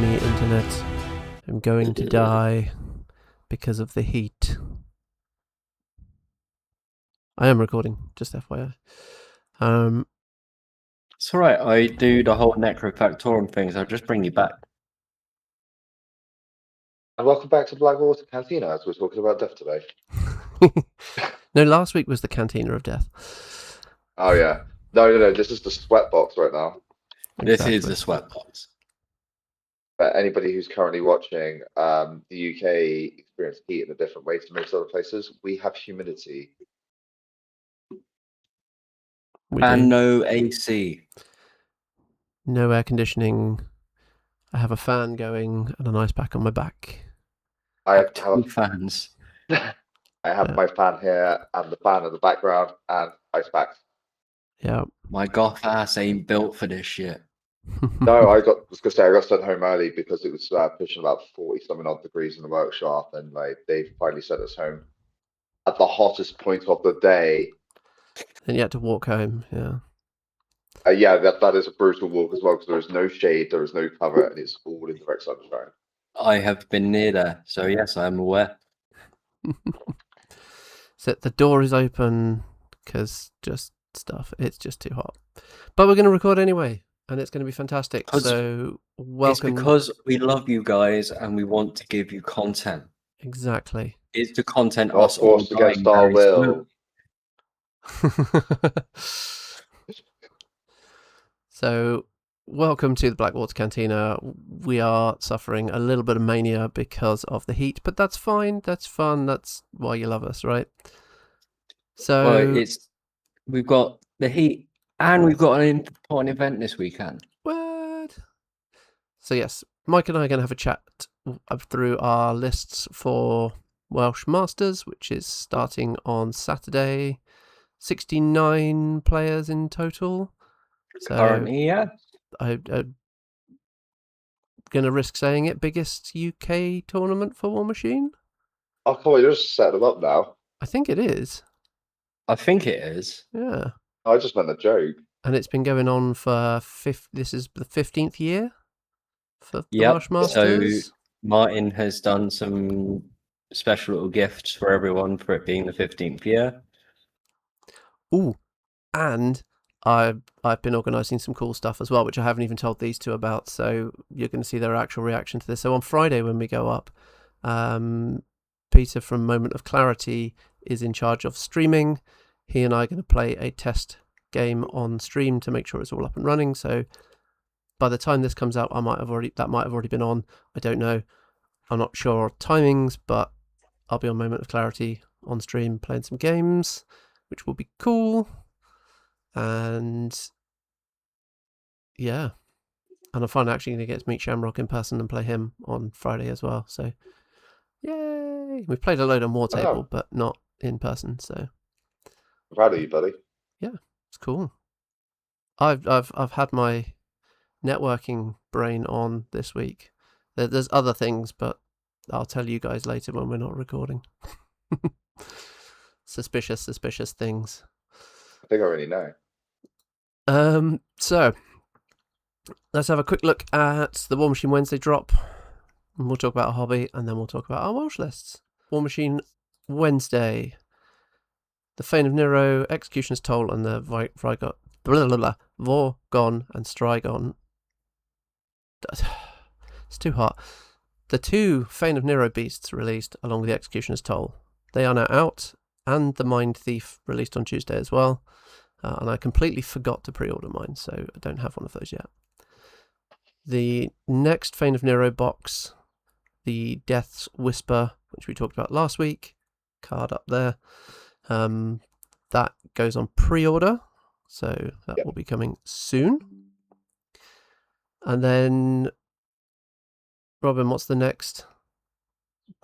me, internet. I'm going to die because of the heat. I am recording, just FYI. It's alright, I do the whole Necrofactorum thing, so I'll just bring you back. And welcome back to Blackwater Cantina, as we're talking about death today. No, last week was the Cantina of Death. Oh, yeah. No, this is the sweatbox right now. This is the sweatbox. But anybody who's currently watching, the UK experience heat in a different way to most other places. We have humidity. And no AC. No air conditioning. I have a fan going and an ice pack on my back. I have two fans. I have my fan here and the fan in the background and ice packs. Yeah. My goth ass ain't built for this shit. No, I got sent home early because it was pushing about 40-something odd degrees in the workshop, and like they finally sent us home at the hottest point of the day. And you had to walk home, yeah. Yeah, that is a brutal walk as well, because there is no shade, there is no cover, and it's all in direct sunshine. I have been near there, so yes, I am aware. So the door is open because it's just too hot. But we're going to record anyway, and it's going to be fantastic. So welcome. It's because we love you guys and we want to give you content. Exactly. It's the content Not forced against our will. So welcome to the Blackwater Cantina. We are suffering a little bit of mania because of the heat, but that's fine. That's fun. That's why you love us, right? So we've got the heat and we've got an important event this weekend. What? So yes, Mike and I are going to have a chat through our lists for Welsh Masters, which is starting on Saturday. 69 players in total. So currently, yeah. I'm going to risk saying it, biggest UK tournament for Warmachine? Oh, come on, you're just setting them up now. I think it is. I think it is. Yeah. I just meant a joke. And it's been going on for this is the 15th year for the Welsh Masters. So Martin has done some special little gifts for everyone for it being the 15th year. Ooh, and I've been organising some cool stuff as well, which I haven't even told these two about. So you're going to see their actual reaction to this. So on Friday when we go up, Peter from Moment of Clarity is in charge of streaming. He and I are going to play a test game on stream to make sure it's all up and running. So by the time this comes out, that might have already been on. I don't know. I'm not sure timings, but I'll be on Moment of Clarity on stream playing some games, which will be cool. And yeah, and I'm finally actually going to get to meet Shamrock in person and play him on Friday as well. So yay! We've played a load on War Table, but not in person. So I'm proud of you, buddy. Yeah, it's cool. I've had my networking brain on this week. There's other things, but I'll tell you guys later when we're not recording. Suspicious things. I think I already know. So let's have a quick look at the Warmachine Wednesday drop, and we'll talk about a hobby, and then we'll talk about our Welsh lists. Warmachine Wednesday, the Fane of Nero, Executioner's Toll, and the Vorgon and Strigon. It's too hot. The two Fane of Nero beasts released along with the Executioner's Toll. They are now out, and the Mind Thief released on Tuesday as well. And I completely forgot to pre-order mine, so I don't have one of those yet. The next Fane of Nero box, the Death's Whisper, which we talked about last week, card up there, that goes on pre-order, so that will be coming soon. And then, Robin, what's the next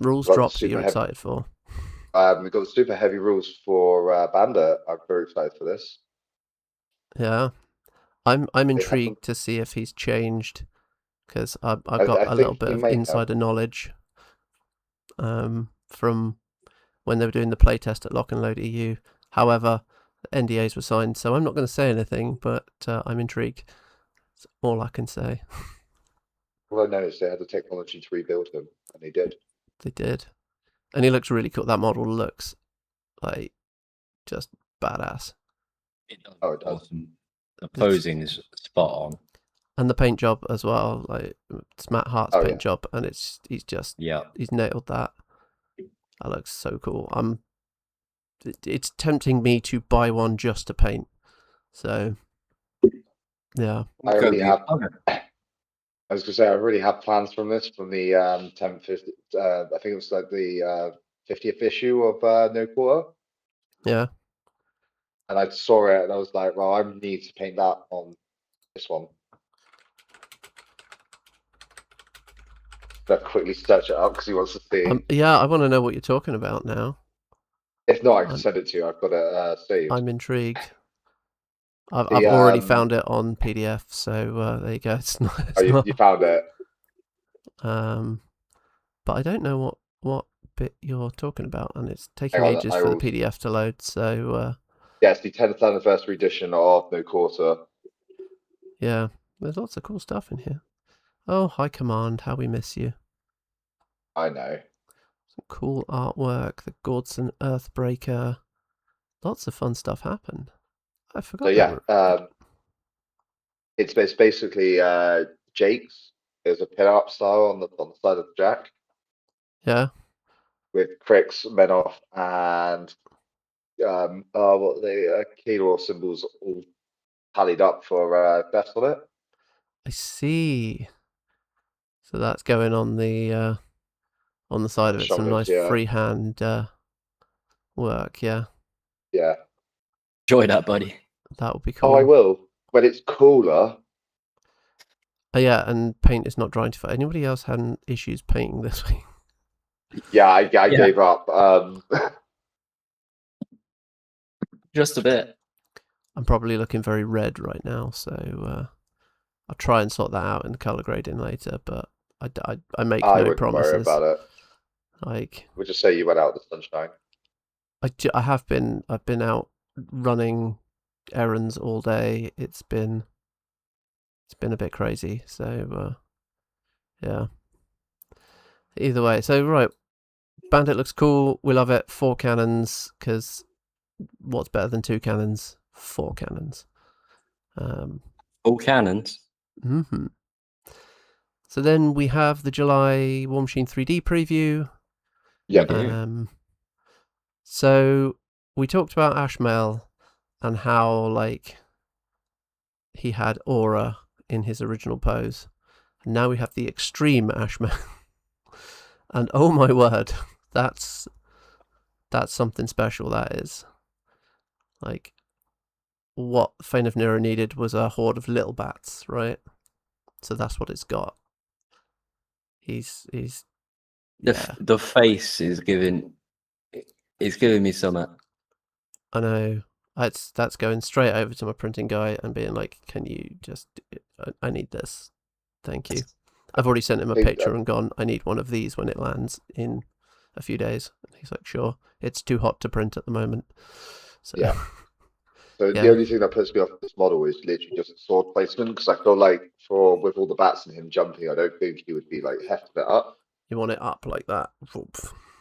rules drop that you're excited for? We've got the super heavy rules for Bandit. I'm very excited for this. Yeah, I'm intrigued to see if he's changed, because I've got a little bit of insider knowledge from when they were doing the playtest at Lock and Load EU. However, NDAs were signed, so I'm not going to say anything, but I'm intrigued. That's all I can say. All I know is they had the technology to rebuild him, and they did. They did. And he looks really cool. That model looks like just badass. It does. Oh, it does. Awesome. The posing is spot on. And the paint job as well, like it's Matt Hart's Oh, paint yeah. job, and he's nailed that. That looks so cool. It's tempting me to buy one just to paint. So yeah. I already have. I was gonna say I already have plans from this from the 10th, 50th, I think it was like the 50th issue of No Quarter. Yeah. And I saw it and I was like, well, I need to paint that on this one. I'll quickly search it up because he wants to see. Yeah, I want to know what you're talking about now. If not, I can send it to you. I've got it saved. I'm intrigued. I've already found it on PDF, so there you go. It's not. You found it. But I don't know what bit you're talking about, and it's taking ages for the PDF to load. So yeah, it's the 10th anniversary edition of No Quarter. Yeah, there's lots of cool stuff in here. Oh, High Command, how we miss you. I know. Some cool artwork, the Gordson Earthbreaker. Lots of fun stuff happened. I forgot. So yeah, it's basically Jake's. There's a pin-up style on the side of the jack. Yeah. With Crick's, Menoff, and what the Keylor symbols all tallied up for best on it. I see. So that's going on the side of it. Some nice freehand work. Yeah. Yeah. Enjoy that, buddy. That would be cool. Oh, I will. But it's cooler. Oh yeah, and paint is not drying too fast. Anybody else had issues painting this week? Yeah, I gave up. Just a bit. I'm probably looking very red right now, so I'll try and sort that out in the color grading later. But I make no promises. Worry about it. Like, we'll just say you went out in the sunshine. I have been. I've been out running errands all day. It's been a bit crazy. So yeah. Either way, so right, Bandit looks cool. We love it. 4 cannons, because what's better than 2 cannons? 4 cannons. All cannons. Mm-hmm. So then we have the July Warmachine 3D preview. Yeah. So we talked about Ashmael and how like he had aura in his original pose. And now we have the extreme Ashmael. And oh my word, that's something special, that is. Like, what Fane of Nero needed was a horde of little bats, right? So that's what it's got. He's yeah. The face is giving me some. I know. That's going straight over to my printing guy and being like, "Can you just? I need this. Thank you." I've already sent him a picture and gone, "I need one of these when it lands in a few days." And he's like, "Sure." It's too hot to print at the moment. So yeah. So the only thing that puts me off this model is literally just sword placement, because I feel like with all the bats and him jumping, I don't think he would be like hefting it up. You want it up like that?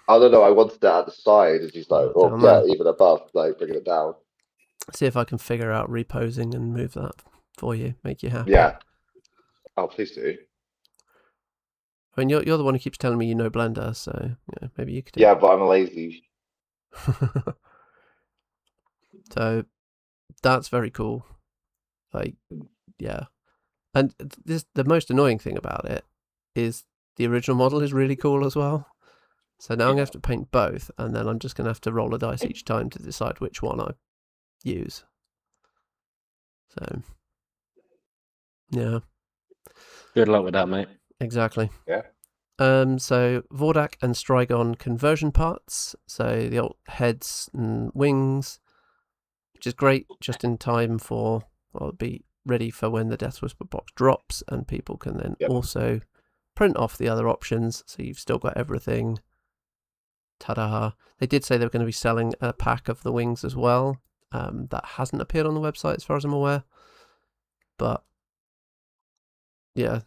I don't know. I wanted that at the side, and he's like, "Oh yeah, even above, like bringing it down." See if I can figure out reposing and move that for you, make you happy. Yeah. Oh, please do. I mean, you're the one who keeps telling me you know Blender, so yeah, maybe you could do Yeah, but I'm lazy. So that's very cool. Like, yeah. And the most annoying thing about it is the original model is really cool as well. So now I'm going to have to paint both, and then I'm just going to have to roll a dice each time to decide which one I use. So, yeah. Good luck with that, mate. Exactly. Yeah. So Vordak and Strigon conversion parts. So the old heads and wings, which is great, just in time for, well, be ready for when the Death Whisper box drops, and people can then also print off the other options. So you've still got everything. Ta-da! They did say they were going to be selling a pack of the wings as well. That hasn't appeared on the website as far as I'm aware. But yeah,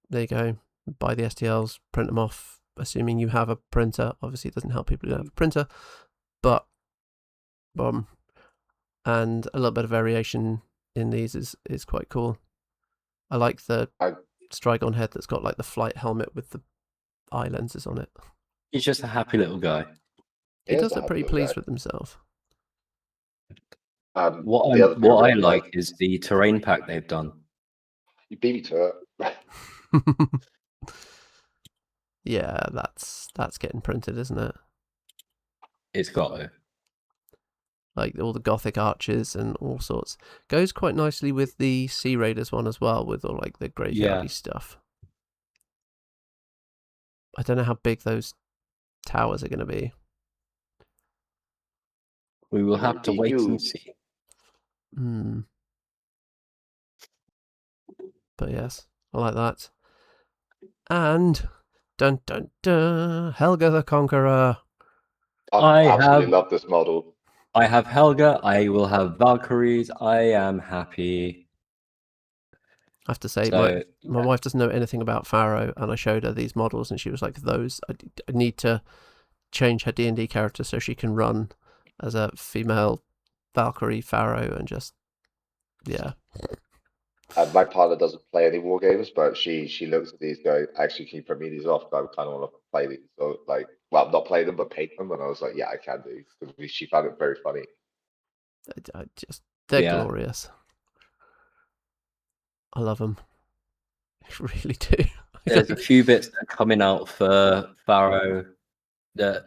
there you go. buy the STLs, print them off, assuming you have a printer. Obviously, it doesn't help people who don't have a printer, but and a little bit of variation in these is quite cool. I like the Strigon head that's got like the flight helmet with the eye lenses on it. He's just a happy little guy. He does look pretty pleased with himself. What I like is the terrain pack they've done. You beat me to it. Yeah, that's getting printed, isn't it? It's got to. Like all the Gothic arches and all sorts. Goes quite nicely with the Sea Raiders one as well, with all like the graveyardy stuff. I don't know how big those towers are going to be. We will have to wait and see. But yes, I like that. And dun dun dun, Helga the Conqueror. I absolutely love this model. I have Helga. I will have Valkyries. I am happy. I have to say, my wife doesn't know anything about Pharaoh, and I showed her these models, and she was like, "Those, I need to change her D&D character so she can run as a female Valkyrie Pharaoh," and just my partner doesn't play any war games, but she looks at these guys. Actually, can you print me these off? I kind of want to play these. So not play them, but paint them. And I was like, yeah, I can do. Because she found it very funny. They're glorious. I love them. I really do. There's a few bits that are coming out for Pharaoh that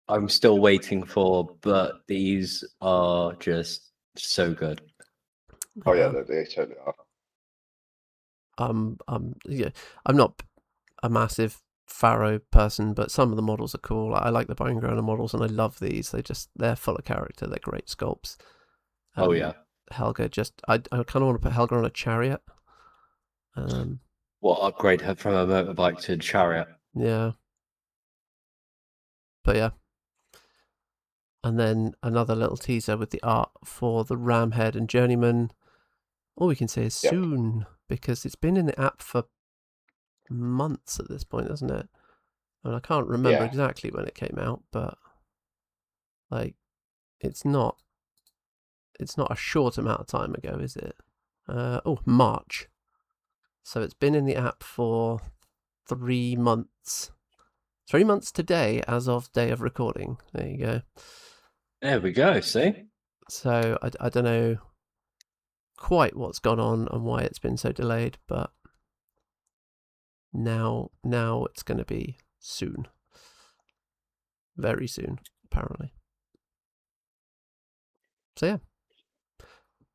I'm still waiting for, but these are just so good. Oh yeah, they totally are. I'm not a massive Pharaoh person, but some of the models are cool. I like the Bone Groaner models, and I love these. They're full of character. They're great sculpts. Oh yeah, Helga. I kind of want to put Helga on a chariot. Upgrade her from a motorbike to a chariot? Yeah. But yeah. And then another little teaser with the art for the Ram Head and Journeyman. All we can say is soon, because it's been in the app for months at this point, hasn't it? I mean, I can't remember exactly when it came out, but like, it's not a short amount of time ago, is it? March. So it's been in the app for 3 months. 3 months today, as of day of recording. There you go. There we go. See. So I don't know quite what's gone on and why it's been so delayed, but now it's going to be soon, very soon, apparently. So yeah,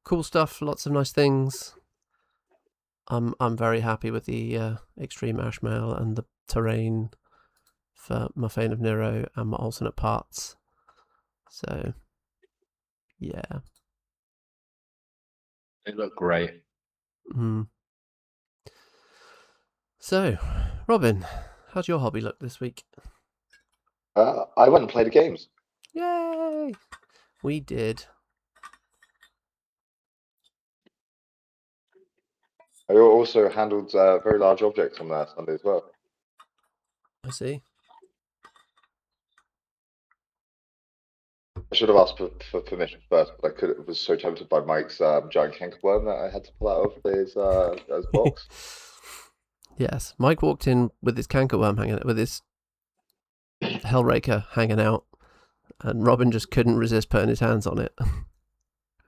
cool stuff, lots of nice things. I'm very happy with the extreme Ashmail and the terrain for my Fane of Nero and my alternate parts. So yeah, they look great. So, Robin, how'd your hobby look this week? I went and played the games. Yay! We did. I also handled very large objects on that Sunday as well. I see. I should have asked for permission first, but I was so tempted by Mike's giant cankerworm that I had to pull out of his box. Yes, Mike walked in with his cankerworm with his Hellraker hanging out, and Robin just couldn't resist putting his hands on it.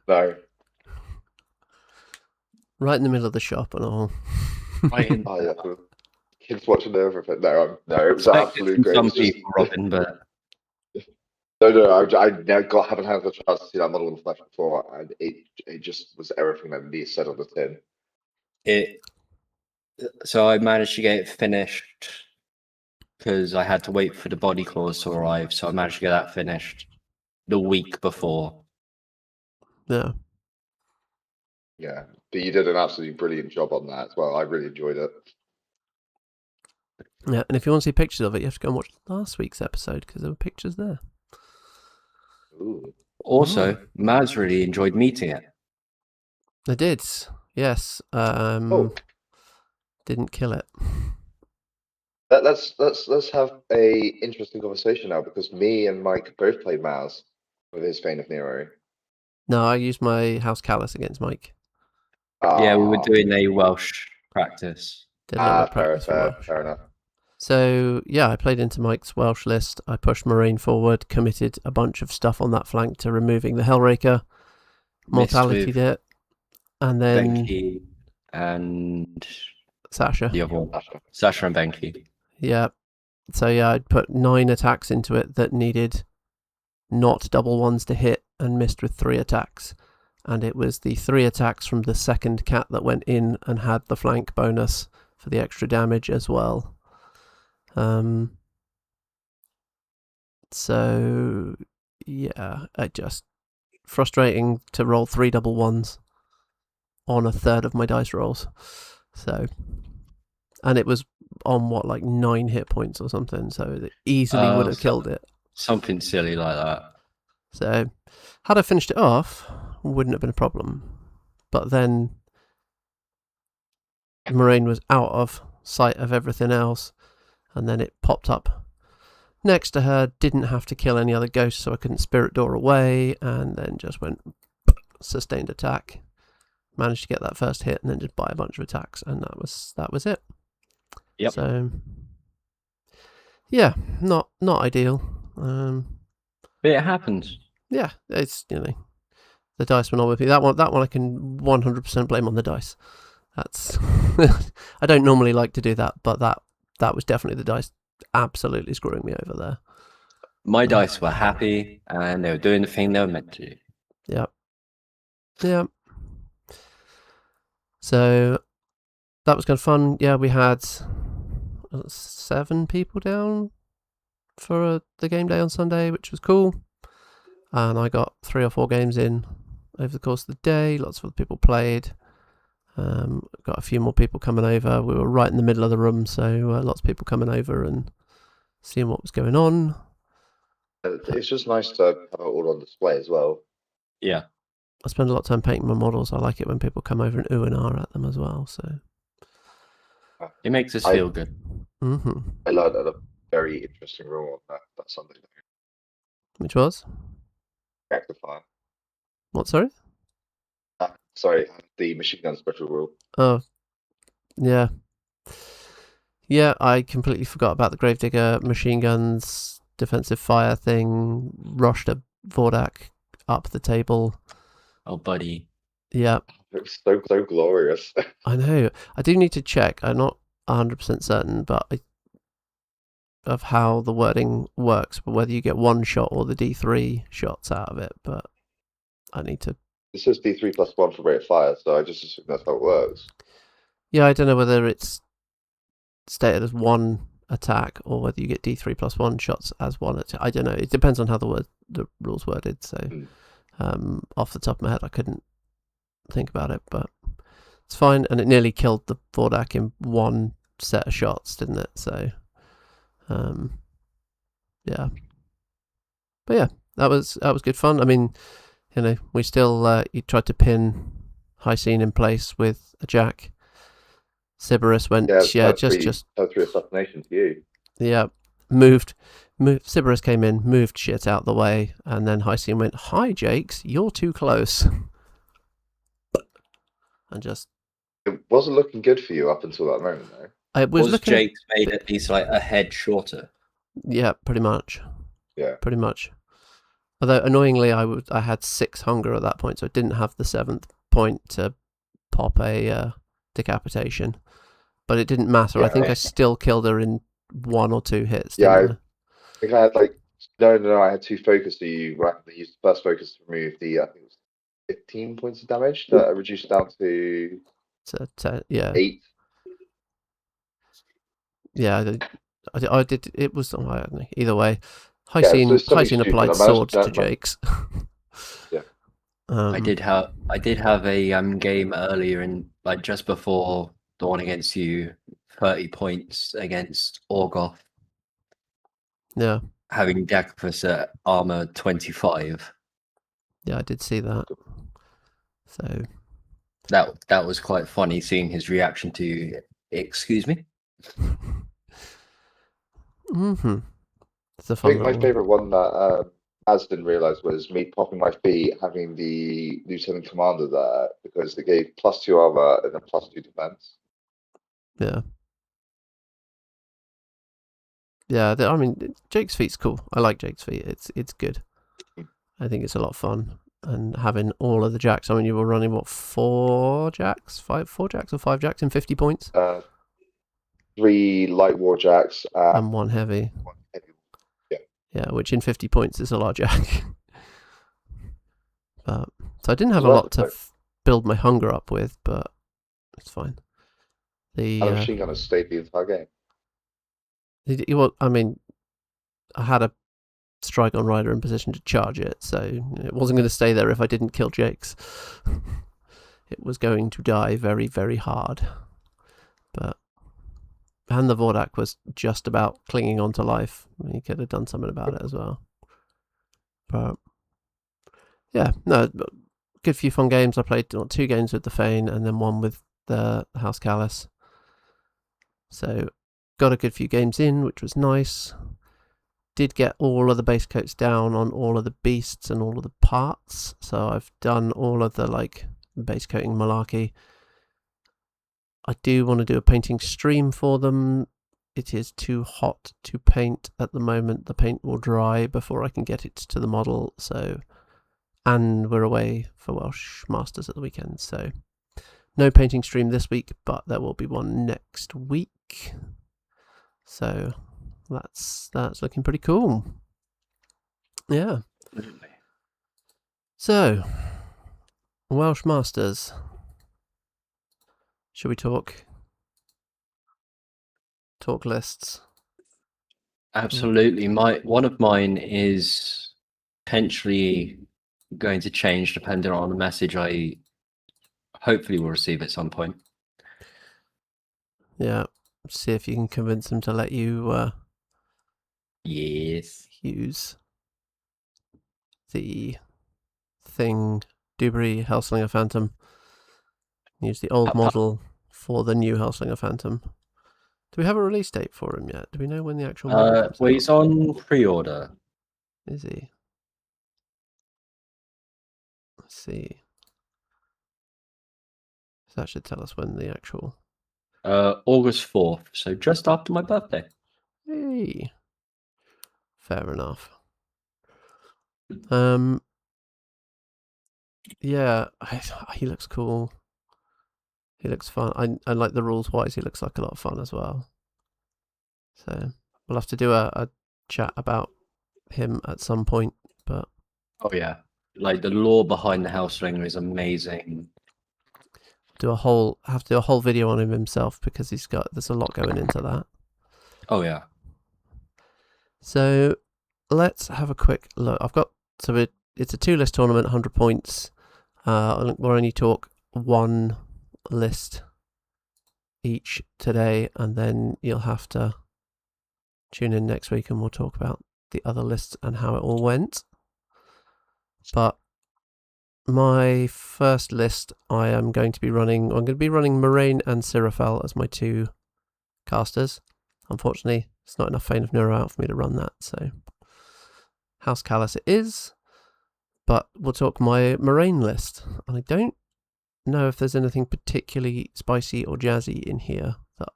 No. Right in the middle of the shop and all. Kids watching everything. No, it was absolutely great. Some people, Robin, but no, I haven't had the chance to see that model in flesh before, and it just was everything that Lee said on the tin. So I managed to get it finished because I had to wait for the body claws to arrive. So I managed to get that finished the week before. Yeah. Yeah, but you did an absolutely brilliant job on that as well. I really enjoyed it. Yeah, and if you want to see pictures of it, you have to go and watch last week's episode because there were pictures there. Ooh. Also, Mazz really enjoyed meeting it. I did, yes. Didn't kill it. Let's have a interesting conversation now, because me and Mike both played Maz with his Vein of Nero. No, I used my House Callus against Mike. Yeah, we were Ah, doing a Welsh practice. Did a little bit of fair, practice for fair, Welsh. fair enough. So yeah, I played into Mike's Welsh list. I pushed Marine forward, committed a bunch of stuff on that flank to removing the Hellraker, mortality'd it, and then Benki and Sasha. the other one. Sasha and Benki. Yeah. So yeah, I'd put 9 attacks into it that needed not double ones to hit and missed with 3 attacks. And it was the 3 attacks from the second cat that went in and had the flank bonus for the extra damage as well. So yeah, frustrating to roll 3 double ones on a third of my dice rolls. So, and it was on like 9 hit points or something, so it easily would have killed it. Something silly like that. So, had I finished it off, wouldn't have been a problem. But then Moraine was out of sight of everything else, and then it popped up next to her, didn't have to kill any other ghosts, so I couldn't spirit door away, and then just went sustained attack. Managed to get that first hit, and then just buy a bunch of attacks, and that was it. Yep. So yeah, not ideal. But it happens. Yeah, it's the dice were not with me. That one I can 100% blame on the dice. That's I don't normally like to do that, but that was definitely the dice absolutely screwing me over there. My dice were happy and they were doing the thing they were meant to. Yep. Yeah. So that was kind of fun. Yeah, we had 7 people down for the game day on Sunday, which was cool. And I got 3 or 4 games in over the course of the day. Lots of other people played. Got a few more people coming over. We were right in the middle of the room, so lots of people coming over and seeing what was going on. It's just nice to have it all on display as well. Yeah. I spend a lot of time painting my models. I like it when people come over and ooh and ah at them as well. So it makes us feel good. Mm-hmm. I learned a very interesting rule on that Sunday. Which was? Rectifier. What, sorry? Sorry, the machine gun special rule. Oh, yeah. Yeah, I completely forgot about the Gravedigger machine guns, defensive fire thing, rushed a Vordak up the table. Oh, buddy. Yeah. It was so glorious. I know. I do need to check. I'm not 100% certain, but of how the wording works, but whether you get 1 shot or the D3 shots out of it, but I need to... It says D3 plus 1 for rate of fire, so I just assume that's how it works. Yeah, I don't know whether it's stated as 1 attack or whether you get D3 plus 1 shots as 1 attack. I don't know. It depends on how the rules worded, so off the top of my head I couldn't think about it, but it's fine. And it nearly killed the Vordak in 1 set of shots, didn't it? So yeah, but yeah, that was good fun. I mean, we still you tried to pin High Scene in place with a jack. Sybaris went just 3 assassination to you. Yeah, moved. Sybaris came in, moved shit out the way, and then High Scene went, "Hi, Jakes, you're too close," and just. It wasn't looking good for you up until that moment, though. It was Jake's made at least like a head shorter? Yeah, pretty much. Yeah, pretty much. Although annoyingly, I had 6 hunger at that point, so I didn't have the 7th point to pop a decapitation. But it didn't matter. Yeah, I think I still killed her in 1 or 2 hits. Yeah, I think I had no. I had 2 focus to you. I used the first focus to remove the I think it was 15 points of damage that I reduced down to 8. Yeah, I did. It was either way. High Scene applied sword to Jake's. Yeah. I did have a game earlier in just before the one against you, 30 points against Orgoth. Yeah. Having Dagfus at armor 25. Yeah, I did see that. So that was quite funny seeing his reaction to excuse me. Mm-hmm. It's a I fun think my little one. favorite one that Az didn't realize was me popping my feet, having the lieutenant commander there because they gave +2 armor and then +2 defense. Yeah. Yeah, I mean, Jake's Feet's cool. I like Jake's Feet. It's good. I think it's a lot of fun. And having all of the jacks. I mean, you were running, what, 4 jacks? 4 jacks or 5 jacks in 50 points? 3 light warjacks And 1 heavy. 1 heavy. Yeah, which in 50 points is a lot of jack. So I didn't have a It's lot worth to it. build my hunger up with, but it's fine. And a machine gun has stayed the entire game. Well, I mean, I had a strike on rider in position to charge it, so it wasn't going to stay there if I didn't kill Jake's. It was going to die very, very hard. And the Vordak was just about clinging on to life. He could have done something about it as well. But yeah, no, good few fun games. I played 2 games with the Fane and then 1 with the House Callus. So got a good few games in, which was nice. Did get all of the base coats down on all of the beasts and all of the parts. So I've done all of the base coating malarkey. I do want to do a painting stream for them. It is too hot to paint at the moment. The paint will dry before I can get it to the model. So, and we're away for Welsh Masters at the weekend. So no painting stream this week, but there will be one next week. So that's looking pretty cool. Yeah. So Welsh Masters. Should we talk lists? Absolutely. One of mine is potentially going to change depending on the message I hopefully will receive at some point. Yeah. See if you can convince them to let you Yes. use the thing, Dubry Hellslinger Phantom. Use the old model for the new Hellslinger Phantom. Do we have a release date for him yet? Do we know when the actual model comes Well, out? he's on pre-order. Is he? Let's see. So that should tell us when the actual... August 4th, so just after my birthday. Hey. Fair enough. Yeah, he looks cool. He looks fun. I like the rules wise. He looks like a lot of fun as well. So we'll have to do a chat about him at some point. But oh yeah, like the lore behind the Hellslinger is amazing. have to do a whole video on him himself because there's a lot going into that. Oh yeah. So let's have a quick look. It's a 2 list tournament, 100 points. We'll only talk 1 list each today, and then you'll have to tune in next week and we'll talk about the other lists and how it all went. But my first list, I'm going to be running Moraine and Sirafel as my 2 casters. Unfortunately, it's not enough Fane of Neuro out for me to run that, so House Callus it is. But we'll talk my Moraine list. And I don't know if there's anything particularly spicy or jazzy in here that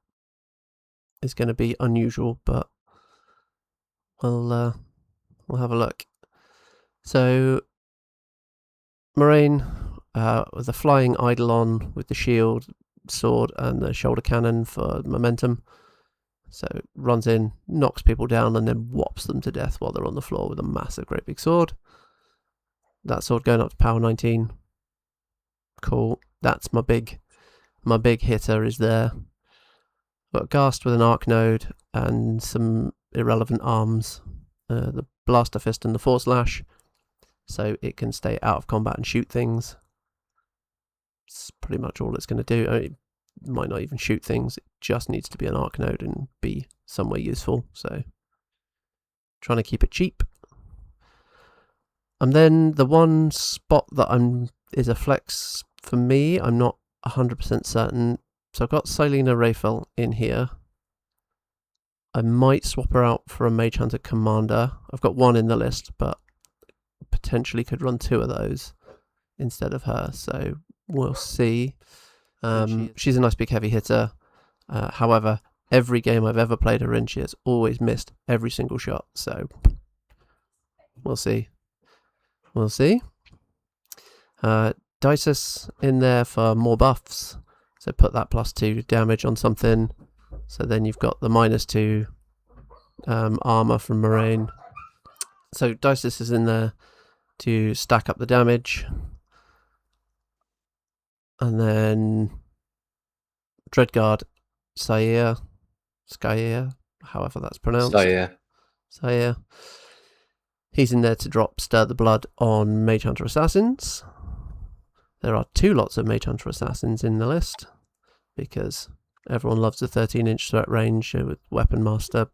is going to be unusual, but we'll have a look. So Moraine with a flying Eidolon with the shield, sword, and the shoulder cannon for momentum. So runs in, knocks people down, and then whops them to death while they're on the floor with a massive, great big sword. That sword going up to power 19. Cool. That's my big hitter is there. Got Ghast with an arc node and some irrelevant arms. The Blaster Fist and the Force Lash. So it can stay out of combat and shoot things. It's pretty much all it's going to do. It might not even shoot things. It just needs to be an arc node and be somewhere useful. So trying to keep it cheap. And then the one spot that is a flex for me, I'm not 100% certain. So I've got Silena Raphael in here. I might swap her out for a Mage Hunter Commander. I've got one in the list, but potentially could run 2 of those instead of her, so we'll see. She's a nice big heavy hitter. However, every game I've ever played her in, she has always missed every single shot, so we'll see. We'll see. Dices in there for more buffs, so put that +2 damage on something, so then you've got the -2 armor from Moraine. So Dices is in there to stack up the damage, and then Dreadguard Skyer, however that's pronounced. Skyer. He's in there to drop Stir the Blood on Mage Hunter Assassins. There are 2 lots of Mage Hunter Assassins in the list, because everyone loves the 13-inch threat range with Weapon Master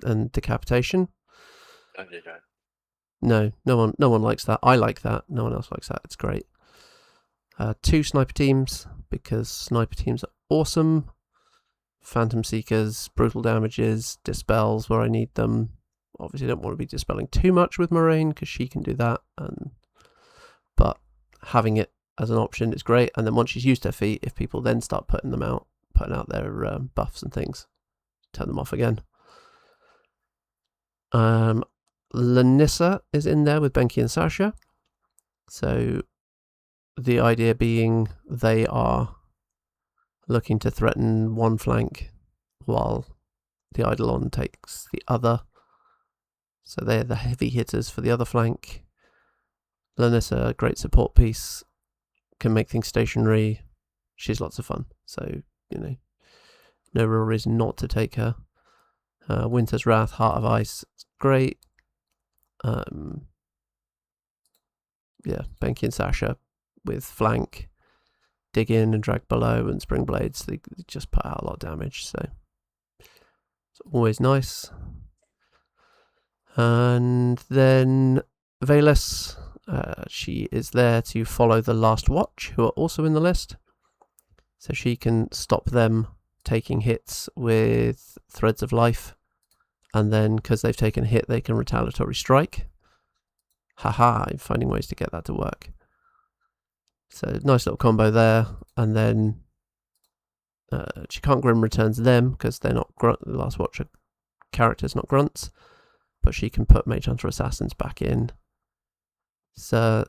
and Decapitation. No one likes that. I like that. No one else likes that. It's great. 2 sniper teams, because sniper teams are awesome. Phantom Seekers, brutal damages, dispels where I need them. Obviously don't want to be dispelling too much with Moraine, because she can do that, but having it as an option is great. And then once she's used her feat, if people then start putting out their buffs and things, turn them off again. Lanissa is in there with Benki and Sasha. So the idea being they are looking to threaten one flank while the Eidolon takes the other. So they're the heavy hitters for the other flank. Lanissa, a great support piece, can make things stationary. She's lots of fun. So, no real reason not to take her. Winter's Wrath, Heart of Ice, it's great. Benki and Sasha with flank, dig in and drag below, and Spring Blades, they just put out a lot of damage, so it's always nice. And then Valus, she is there to follow the Last Watch, who are also in the list, so she can stop them taking hits with Threads of Life, and then because they've taken a hit they can retaliatory strike. Haha, I'm finding ways to get that to work. So nice little combo there. And then she can't Grim Returns them because they're not the Last Watch characters, not grunts, but she can put Mage Hunter Assassins back in. So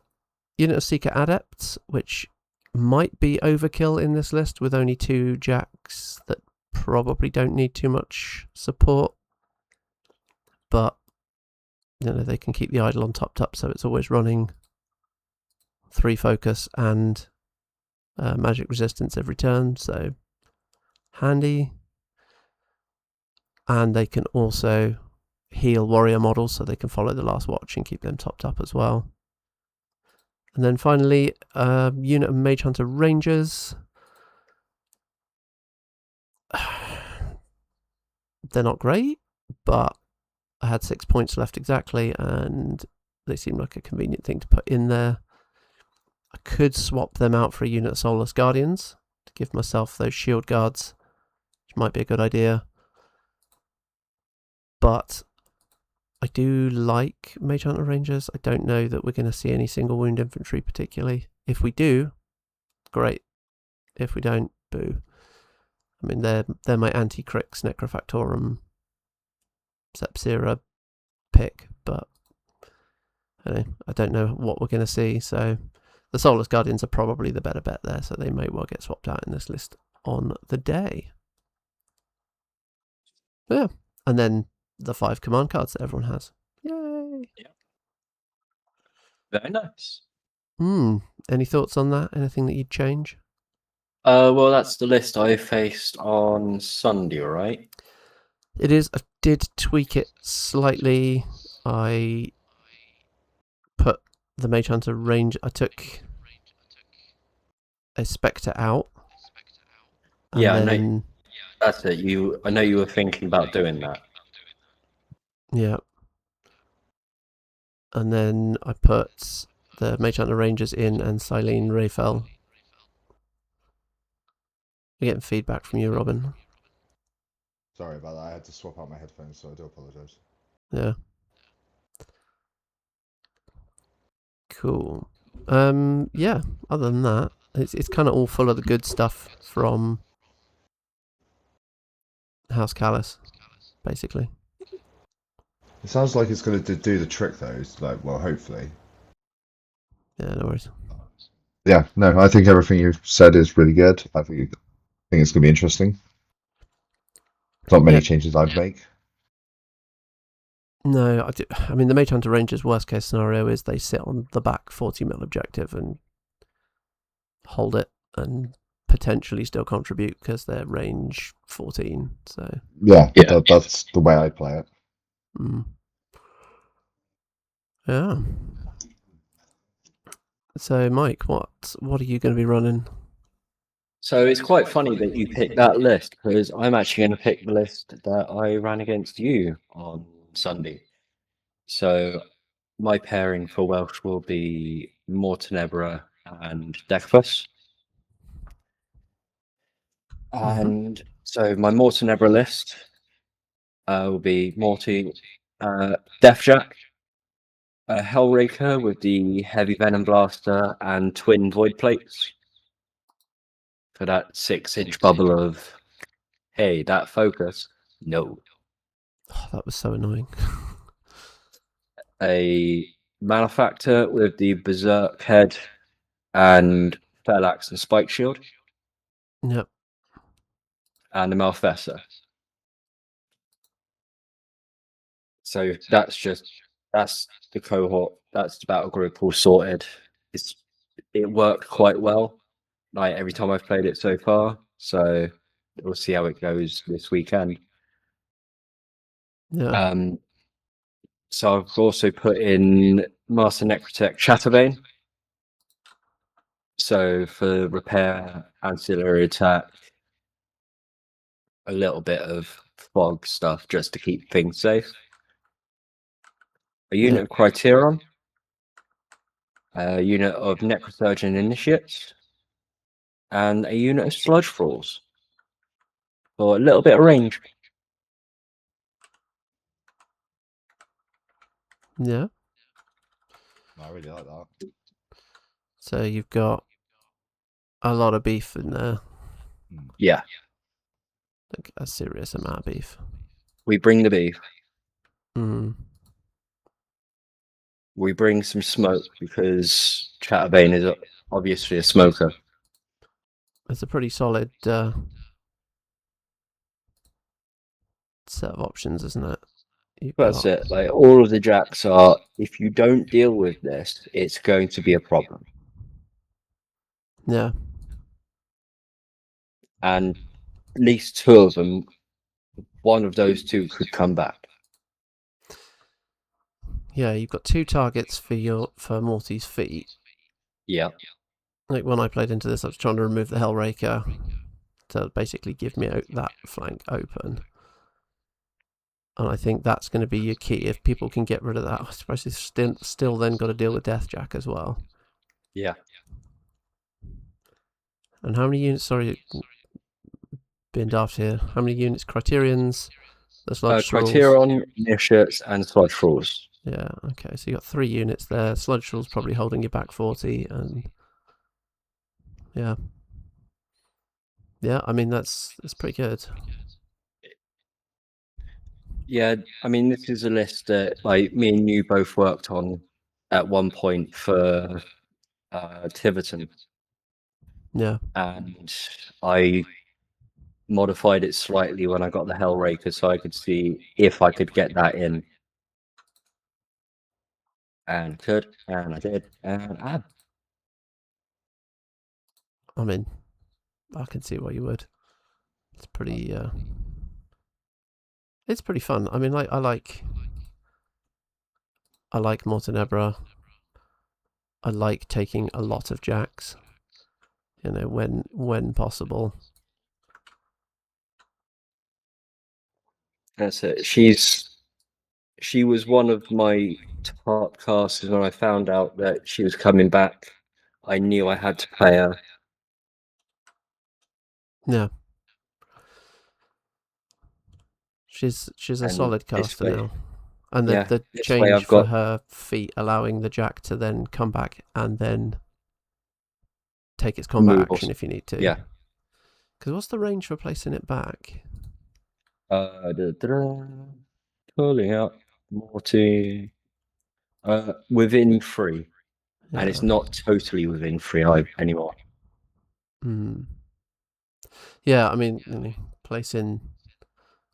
unit of Seeker Adepts, which might be overkill in this list with only 2 jacks that probably don't need too much support, but they can keep the Eidolon topped up, so it's always running 3 focus and magic resistance every turn, so handy. And they can also heal warrior models, so they can follow the Last Watch and keep them topped up as well. And then finally, unit of Mage Hunter Rangers. They're not great, but I had 6 points left exactly, and they seem like a convenient thing to put in there. I could swap them out for a unit of Soulless Guardians to give myself those shield guards, which might be a good idea. But I do like Mage Hunter Rangers. I don't know that we're going to see any single wound infantry particularly. If we do, great. If we don't, boo. I mean, they're my anti-Crix Necrofactorum Sepsira pick, but I don't know what we're going to see. So the Soulless Guardians are probably the better bet there, so they may well get swapped out in this list on the day. Yeah, and then the 5 command cards that everyone has. Yay! Yeah. Very nice. Any thoughts on that? Anything that you'd change? Well, that's the list I faced on Sunday, right? It is. I did tweak it slightly. I put the Mage Hunter range. I took a Spectre out. Yeah, I know. That's it. I know you were thinking about doing that. Yeah. And then I put the Mage Hunter Rangers in and Silene Rayfel. We're getting feedback from you, Robin. Sorry about that. I had to swap out my headphones, so I do apologise. Yeah. Cool. Yeah. Other than that, it's kind of all full of the good stuff from House Callus, basically. It sounds like it's going to do the trick, though. It's like, well, hopefully. Yeah, no worries. Yeah, no, I think everything you've said is really good. I think it's going to be interesting. Not many Yeah. changes I'd make. No, I mean, the Mage Hunter Rangers' worst case scenario is they sit on the back 40 mil objective and hold it and potentially still contribute because they're range 14. So Yeah, that's the way I play it. Yeah. So, Mike, what are you going to be running? So it's quite funny that you picked that list because I'm actually going to pick the list that I ran against you on Sunday. So my pairing for Welsh will be Mortenebra and Decfus. And so my Mortenebra list will be Morty, Deathjack, Hellraker with the Heavy Venom Blaster and Twin Void Plates for that 6-inch bubble of, hey, that focus, no. Oh, that was so annoying. A Malefactor with the Berserk Head and Fellax and Spike Shield. Yep. And a Malfesser. So that's the cohort. That's the battle group all sorted. It worked quite well. Like every time I've played it so far. So we'll see how it goes this weekend. Yeah. So I've also put in Master Necrotech Chatterbane. So for repair, ancillary attack, a little bit of fog stuff just to keep things safe. A unit of Criterion, a unit of Necrosurgeon Initiates, and a unit of Sludge Thralls for a little bit of range. Yeah. I really like that. So you've got a lot of beef in there. Yeah. Like a serious amount of beef. We bring the beef. Mm. We bring some smoke because Chatterbane is obviously a smoker. It's a pretty solid set of options, isn't it? That's it. Like all of the jacks are, if you don't deal with this, it's going to be a problem. Yeah. And at least two of them, one of those two could come back. Yeah, you've got 2 targets for Morty's feet. Yeah. Like when I played into this, I was trying to remove the Hellraker to basically give me that flank open. And I think that's going to be your key. If people can get rid of that, I suppose it's still then got to deal with Deathjack as well. Yeah. And how many units? Sorry, being daft here. How many units? Criterions, the Sludge Thralls. Criterion, Initiates, and Sludge Thralls. Yeah. Okay. So you got 3 units there. Sludge Thralls probably holding you back 40, and yeah. I mean that's pretty good. Yeah, I mean, this is a list that like me and you both worked on at one point for Tiverton. Yeah. And I modified it slightly when I got the Hellraker so I could see if I could get that in. And could, and I did, and I... I mean, I can see why you would. It's pretty fun. I mean, I like Mortenebra. I like taking a lot of jacks, when possible. That's it. She was one of my top casters when I found out that she was coming back. I knew I had to play her. Yeah. She's a And solid this caster way- now. And Yeah, the this way change I've for got- her feet allowing the jack to then come back and then take its combat Move action also. if you need to. Yeah. Because what's the range for placing it back? Pulling out more to within 3. And it's not totally within 3 anymore. Yeah, I mean, placing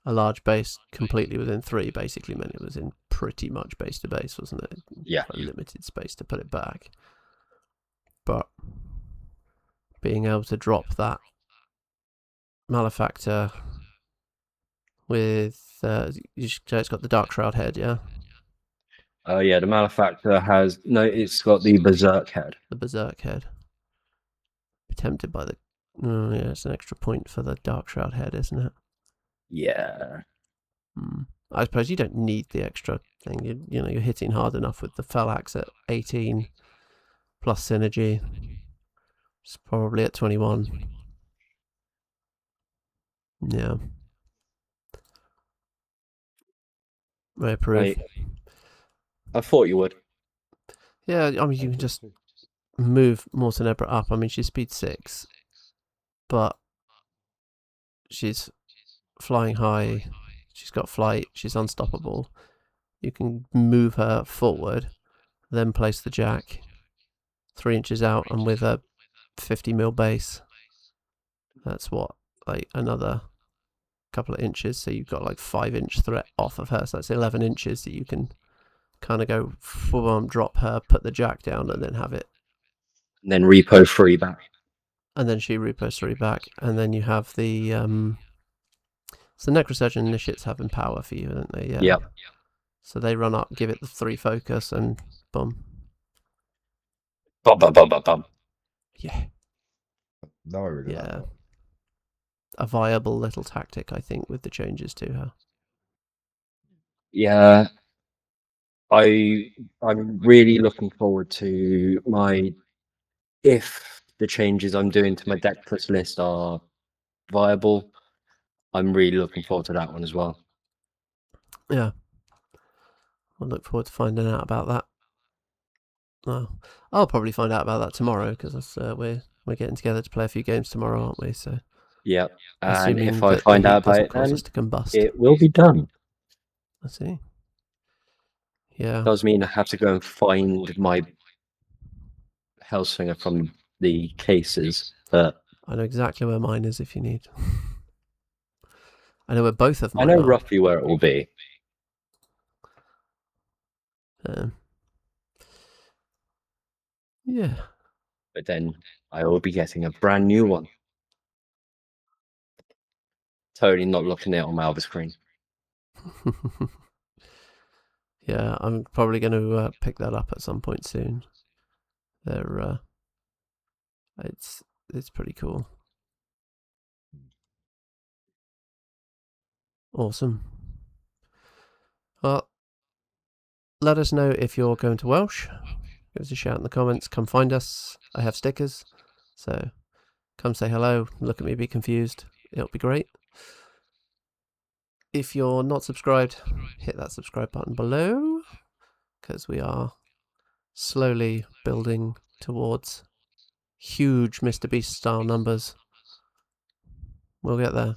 a large base completely within 3 basically meant it was in pretty much base to base, wasn't it? Yeah. Quite limited space to put it back. But being able to drop that Malefactor with it's got the Dark Shroud head, yeah? Yeah, the Malefactor has... No, it's got the Berserk head. The Berserk head. Be tempted by the... Oh, yeah, it's an extra point for the Dark Shroud head, isn't it? Yeah. I suppose you don't need the extra thing. You're hitting hard enough with the Fell Axe at 18 plus synergy. It's probably at 21. Yeah. I approve. I thought you would. Yeah, I mean, you can just move Mortenebra up. I mean, she's speed 6, but she's flying high. She's got flight. She's unstoppable. You can move her forward, then place the jack 3 inches out, and with a 50 mil base, that's what, like another couple of inches. So you've got like 5-inch threat off of her. So that's 11 inches that you can kind of go full on, drop her, put the jack down, and then have it. And then repo 3 back. And then she repos 3 back, and then you have the so Necrosurgeon initiates have Empower for you, don't they? Yeah. Yep. So they run up, give it the 3 focus, and boom. Bum, bum, bum, bum, bum. Yeah. No, I really like Yeah. that. A viable little tactic, I think, with the changes to her. Yeah. I'm really looking forward to if the changes I'm doing to my deck plus list are viable, I'm really looking forward to that one as well. Yeah. I'll look forward to finding out about that. Well, I'll probably find out about that tomorrow because we're getting together to play a few games tomorrow, aren't we? So yeah, and assuming if I that find the heat out about doesn't it, cause then us to combust. it will be done. I see. Yeah. Does mean I have to go and find my Hellslinger from the cases, but I know exactly where mine is if you need. I know where both of I mine know are. roughly where it will be. Yeah. But then I will be getting a brand new one. Totally not looking at it on my other screen. Yeah, I'm probably going to pick that up at some point soon. They're it's pretty cool. Awesome. Well, let us know if you're going to Welsh. Give us a shout in the comments. Come find us. I have stickers, so come say hello. Look at me, be confused. It'll be great. If you're not subscribed, hit that subscribe button below, because we are slowly building towards huge Mr. Beast style numbers. We'll get there.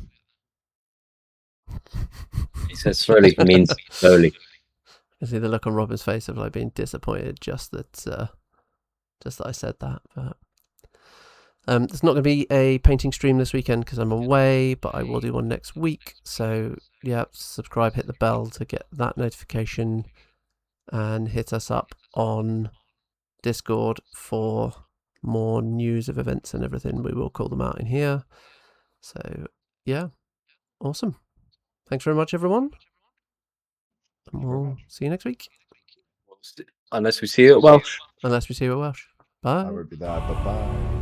He says slowly, he means slowly. I see the look on Robin's face of like being disappointed just that I said that. But there's not going to be a painting stream this weekend because I'm away, but I will do one next week. So yeah, subscribe, hit the bell to get that notification, and hit us up on Discord for more news of events and everything. We will call them out in here. So yeah, awesome. Thanks very much, everyone. And we'll see you next week. Unless we see you at Welsh. Unless we see you at Welsh. Bye. I will be there. Bye bye.